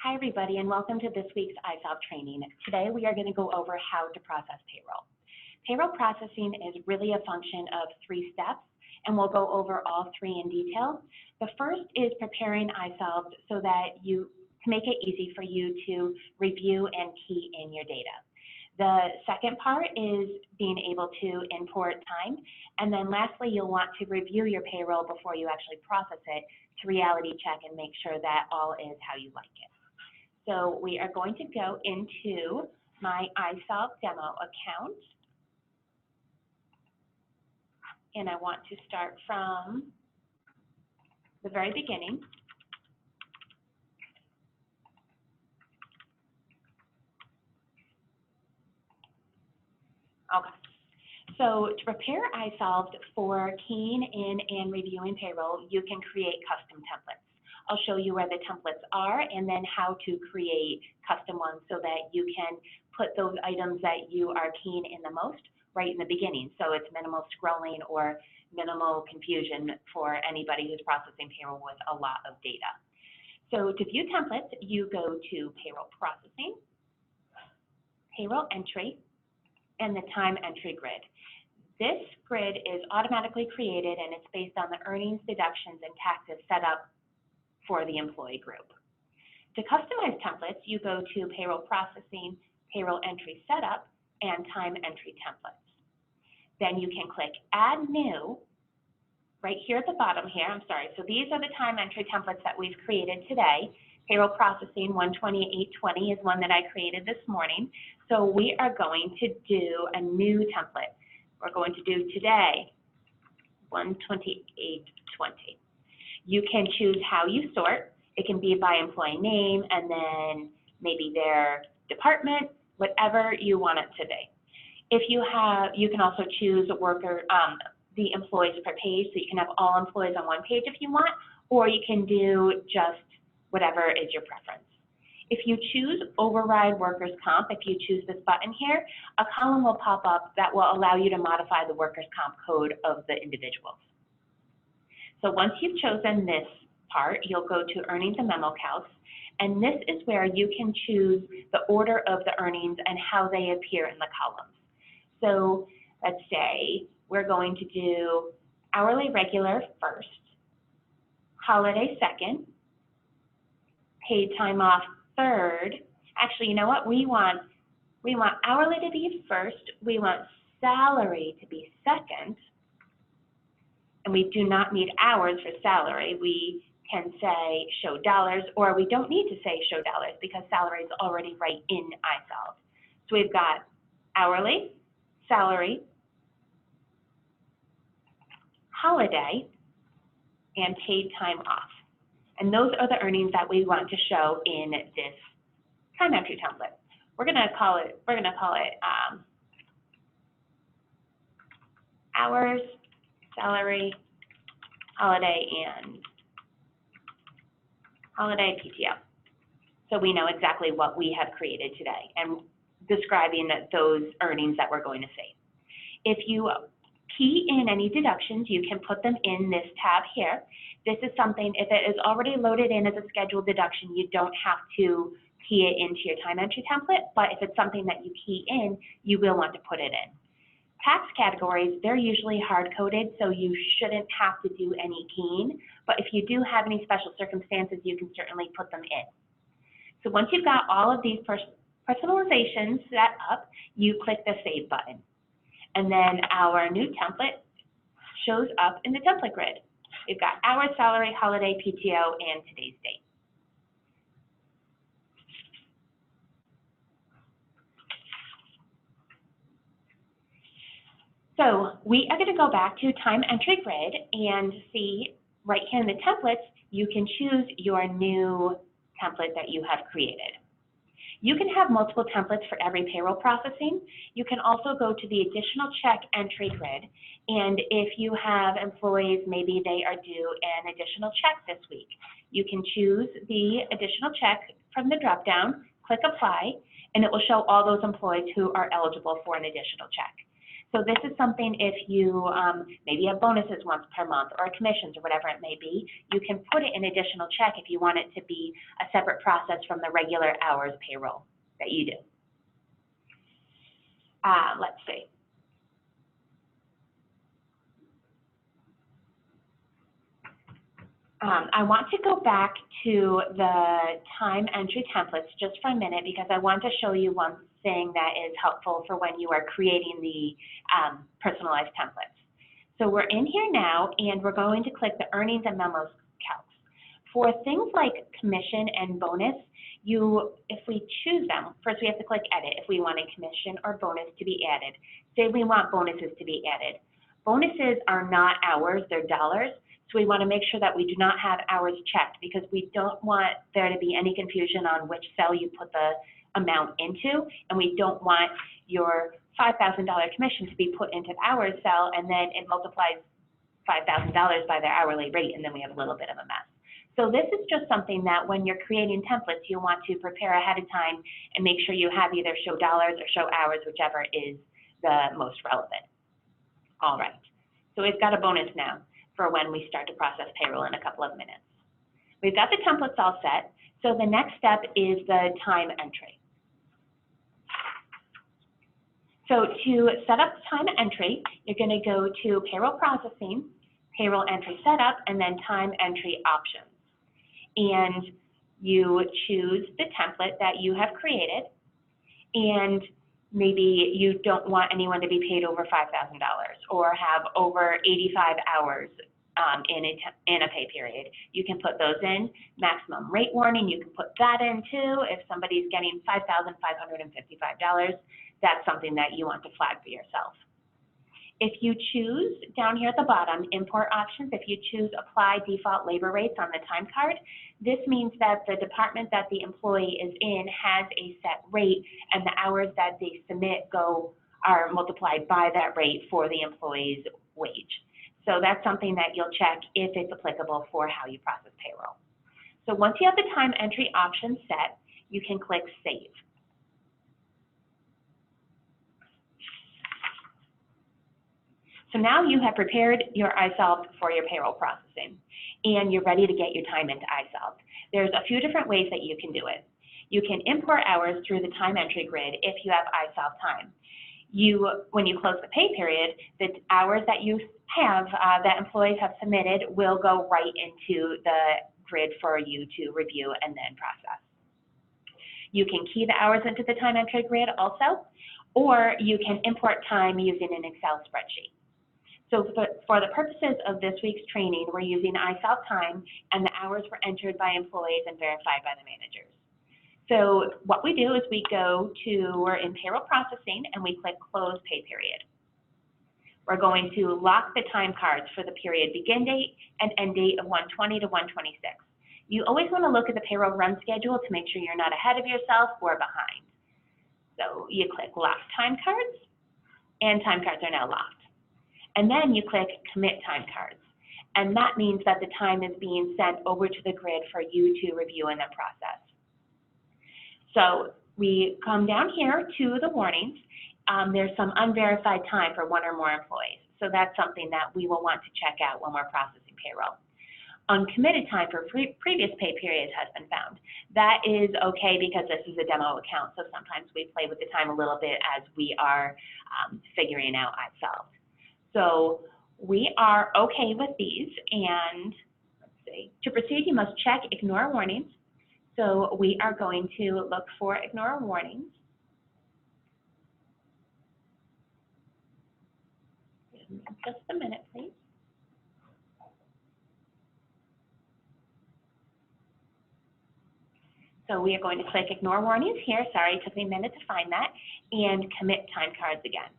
Hi, everybody, and welcome to this week's ISOP training. Today, we are going to go over how to process payroll. Payroll processing is really a function of 3 steps, and we'll go over all 3 in detail. The first is preparing ISOP so that to make it easy for you to review and key in your data. The second part is being able to import time, and then lastly, you'll want to review your payroll before you actually process it to reality check and make sure that all is how you like it. So we are going to go into my iSolve demo account, and I want to start from the very beginning. Okay, so to prepare iSolve for keying in and reviewing payroll, you can create custom templates. I'll show you where the templates are and then how to create custom ones so that you can put those items that you are keying in the most right in the beginning. So it's minimal scrolling or minimal confusion for anybody who's processing payroll with a lot of data. So to view templates, you go to Payroll Processing, Payroll Entry, and the Time Entry Grid. This grid is automatically created and it's based on the earnings, deductions, and taxes set up for the employee group. To customize templates, you go to Payroll Processing, Payroll Entry Setup, and Time Entry Templates. Then you can click Add New right here at the bottom here. So these are the time entry templates that we've created today. Payroll Processing 128.20 is one that I created this morning. So we are going to do a new template. We're going to do today 128.20. You can choose how you sort. It can be by employee name and then maybe their department, whatever you want it to be. If you can also choose the employees per page, so you can have all employees on one page if you want, or you can do just whatever is your preference. If you choose Override Workers' Comp, if you choose this button here, a column will pop up that will allow you to modify the Workers' Comp code of the individuals. So once you've chosen this part, you'll go to Earnings and Memo Calcs, and this is where you can choose the order of the earnings and how they appear in the columns. So let's say we're going to do hourly regular first, holiday second, paid time off third. Actually, you know what? We want hourly to be first, we want salary to be second, and we do not need hours for salary. We can say show dollars, or we don't need to say show dollars because salary is already right in iSolve. So we've got hourly, salary, holiday, and paid time off. And those are the earnings that we want to show in this time entry template. We're gonna call it hours, salary, holiday, and holiday PTO. So we know exactly what we have created today and describing those earnings that we're going to see. If you key in any deductions, you can put them in this tab here. This is something, if it is already loaded in as a scheduled deduction, you don't have to key it into your time entry template, but if it's something that you key in, you will want to put it in. Tax categories, they're usually hard-coded, so you shouldn't have to do any keying, but if you do have any special circumstances, you can certainly put them in. So once you've got all of these personalizations set up, you click the Save button. And then our new template shows up in the template grid. We've got hours, salary, holiday, PTO, and today's date. So we are going to go back to Time Entry Grid and see right here in the templates, you can choose your new template that you have created. You can have multiple templates for every payroll processing. You can also go to the Additional Check Entry Grid, and if you have employees, maybe they are due an additional check this week, you can choose the additional check from the drop-down, click Apply, and it will show all those employees who are eligible for an additional check. So this is something if you maybe have bonuses once per month or commissions or whatever it may be, you can put it in additional check if you want it to be a separate process from the regular hours payroll that you do. Let's see. I want to go back to the time entry templates just for a minute because I want to show you one thing that is helpful for when you are creating the personalized templates. So we're in here now and we're going to click the earnings and memos calcs. For things like commission and bonus, if we choose them, first we have to click edit if we want a commission or bonus to be added. Say we want bonuses to be added. Bonuses are not hours, they're dollars. So we want to make sure that we do not have hours checked because we don't want there to be any confusion on which cell you put the amount into, and we don't want your $5,000 commission to be put into the hours cell and then it multiplies $5,000 by their hourly rate and then we have a little bit of a mess. So this is just something that when you're creating templates, you want to prepare ahead of time and make sure you have either show dollars or show hours, whichever is the most relevant. All right, so we've got a bonus now for when we start to process payroll in a couple of minutes. We've got the templates all set, so the next step is the time entry. So to set up time entry, you're going to go to payroll processing, payroll entry setup, and then time entry options. And you choose the template that you have created, and maybe you don't want anyone to be paid over $5,000 or have over 85 hours in a pay period. You can put those in. Maximum rate warning, you can put that in too. If somebody's getting $5,555, that's something that you want to flag for yourself. If you choose down here at the bottom, import options, if you choose apply default labor rates on the time card, this means that the department that the employee is in has a set rate and the hours that they submit are multiplied by that rate for the employee's wage. So that's something that you'll check if it's applicable for how you process payroll. So once you have the time entry option set, you can click Save. So now you have prepared your iSolved for your payroll processing, and you're ready to get your time into iSolved. There's a few different ways that you can do it. You can import hours through the time entry grid if you have iSolved time. When you close the pay period, the hours that you have that employees have submitted will go right into the grid for you to review and then process. You can key the hours into the time entry grid also, or you can import time using an Excel spreadsheet. So for the purposes of this week's training, we're using iSolved time, and the hours were entered by employees and verified by the managers. So what we do is we're in payroll processing, and we click Close Pay Period. We're going to lock the time cards for the period begin date and end date of 1/20 to 1/26. You always want to look at the payroll run schedule to make sure you're not ahead of yourself or behind. So you click Lock Time Cards, and time cards are now locked. And then you click Commit Time Cards. And that means that the time is being sent over to the grid for you to review and then process. So we come down here to the warnings. There's some unverified time for one or more employees. So that's something that we will want to check out when we're processing payroll. Uncommitted time for previous pay periods has been found. That is okay because this is a demo account, so sometimes we play with the time a little bit as we are figuring out iSolved. So we are okay with these, and let's see. To proceed, you must check Ignore Warnings. So we are going to look for Ignore Warnings. Just a minute, please. So we are going to click Ignore Warnings here. Sorry, it took me a minute to find that. And Commit Time Cards again.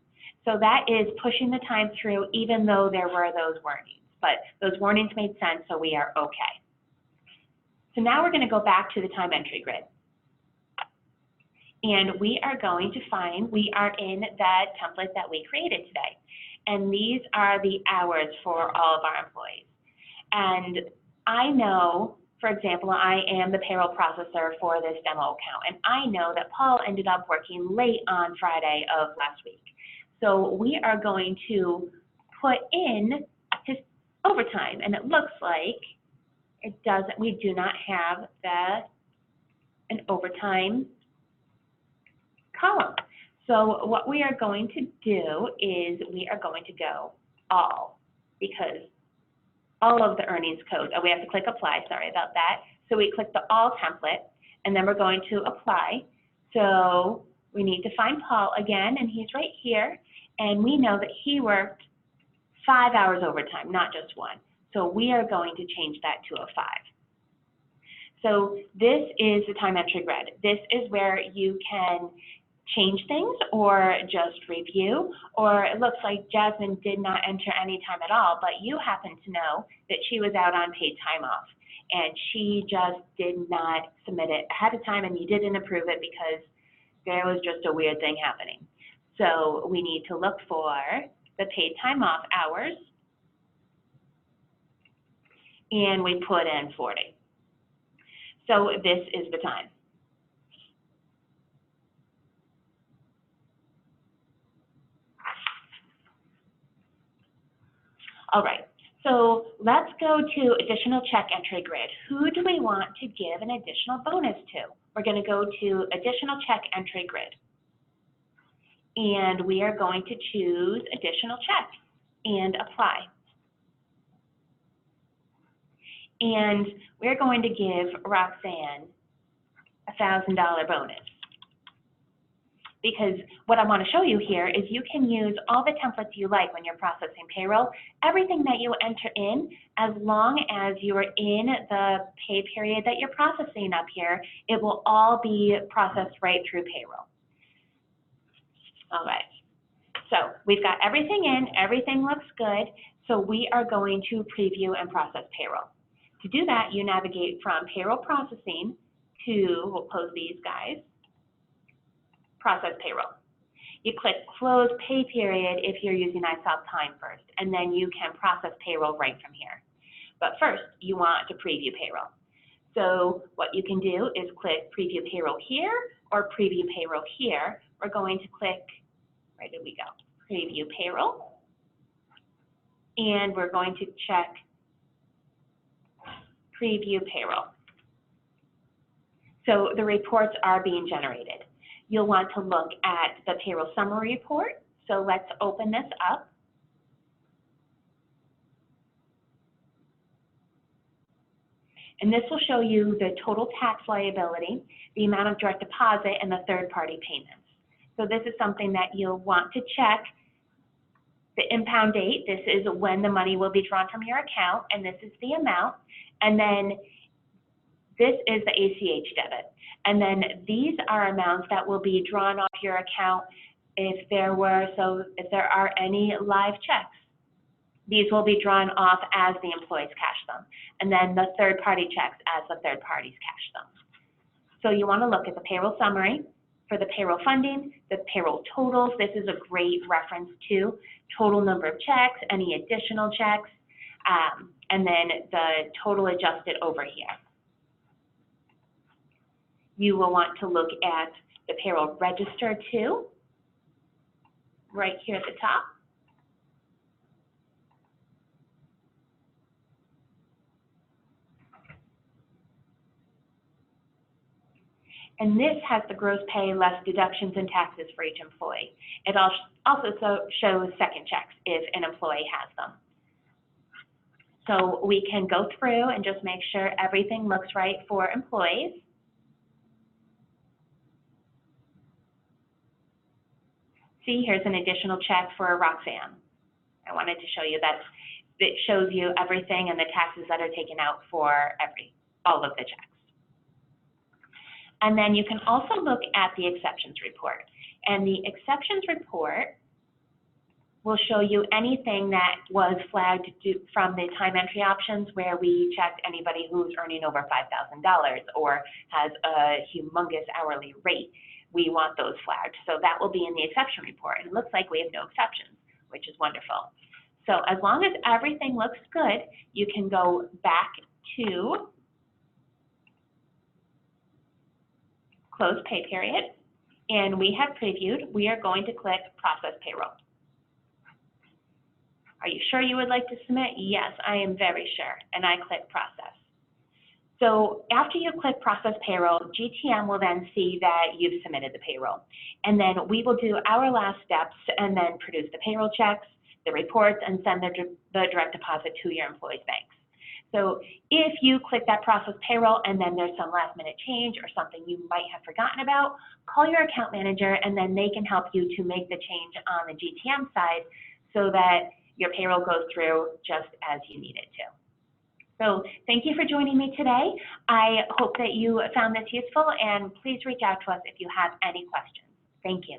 So that is pushing the time through even though there were those warnings. But those warnings made sense, so we are okay. So now we're going to go back to the time entry grid. And we are going to find, we are in that template that we created today. And these are the hours for all of our employees. And I know, for example, I am the payroll processor for this demo account. And I know that Paul ended up working late on Friday of last week. So we are going to put in his overtime, and it looks like we do not have an overtime column. So what we are going to do is we are going to go all, because all of the earnings codes, we have to click apply, sorry about that. So we click the all template, and then we're going to apply. So we need to find Paul again, and he's right here. And we know that he worked 5 hours overtime, not just 1. So we are going to change that to a 5. So this is the time entry grid. This is where you can change things or just review, or it looks like Jasmine did not enter any time at all, but you happen to know that she was out on paid time off and she just did not submit it ahead of time, and you didn't approve it because there was just a weird thing happening. So we need to look for the paid time off hours, and we put in 40. So this is the time. All right, so let's go to additional check entry grid. Who do we want to give an additional bonus to? We're going to go to additional check entry grid. And we are going to choose additional checks and apply. And we're going to give Roxanne a $1,000 bonus. Because what I want to show you here is you can use all the templates you like when you're processing payroll, everything that you enter in, as long as you are in the pay period that you're processing up here, it will all be processed right through payroll. All right, so we've got everything in, everything looks good, so we are going to preview and process payroll. To do that, you navigate from payroll processing to, we'll close these guys, process payroll. You click close pay period if you're using iSolve Time first, and then you can process payroll right from here. But first, you want to preview payroll. So what you can do is click preview payroll here or preview payroll here. We're going to click, where did we go? Preview payroll. And we're going to check preview payroll. So the reports are being generated. You'll want to look at the payroll summary report. So let's open this up. And this will show you the total tax liability, the amount of direct deposit, and the third-party payments. So this is something that you'll want to check. The impound date, this is when the money will be drawn from your account, and this is the amount. And then this is the ACH debit. And then these are amounts that will be drawn off your account if there are any live checks. These will be drawn off as the employees cash them. And then the third-party checks as the third parties cash them. So you want to look at the payroll summary for the payroll funding, the payroll totals. This is a great reference to total number of checks, any additional checks, and then the total adjusted over here. You will want to look at the payroll register too, right here at the top. And this has the gross pay less deductions and taxes for each employee. It also shows second checks if an employee has them. So we can go through and just make sure everything looks right for employees. See, here's an additional check for Roxanne. I wanted to show you that it shows you everything and the taxes that are taken out for all of the checks. And then you can also look at the exceptions report. And the exceptions report will show you anything that was flagged from the time entry options where we checked anybody who's earning over $5,000 or has a humongous hourly rate. We want those flagged. So that will be in the exception report. And it looks like we have no exceptions, which is wonderful. So as long as everything looks good, you can go back to close pay period. And we have previewed. We are going to click process payroll. Are you sure you would like to submit? Yes, I am very sure, and I click process. So after you click process payroll, GTM will then see that you've submitted the payroll. And then we will do our last steps and then produce the payroll checks, the reports, and send the direct deposit to your employees' banks. So if you click that process payroll and then there's some last minute change or something you might have forgotten about, call your account manager and then they can help you to make the change on the GTM side so that your payroll goes through just as you need it to. So thank you for joining me today. I hope that you found this useful, and please reach out to us if you have any questions. Thank you.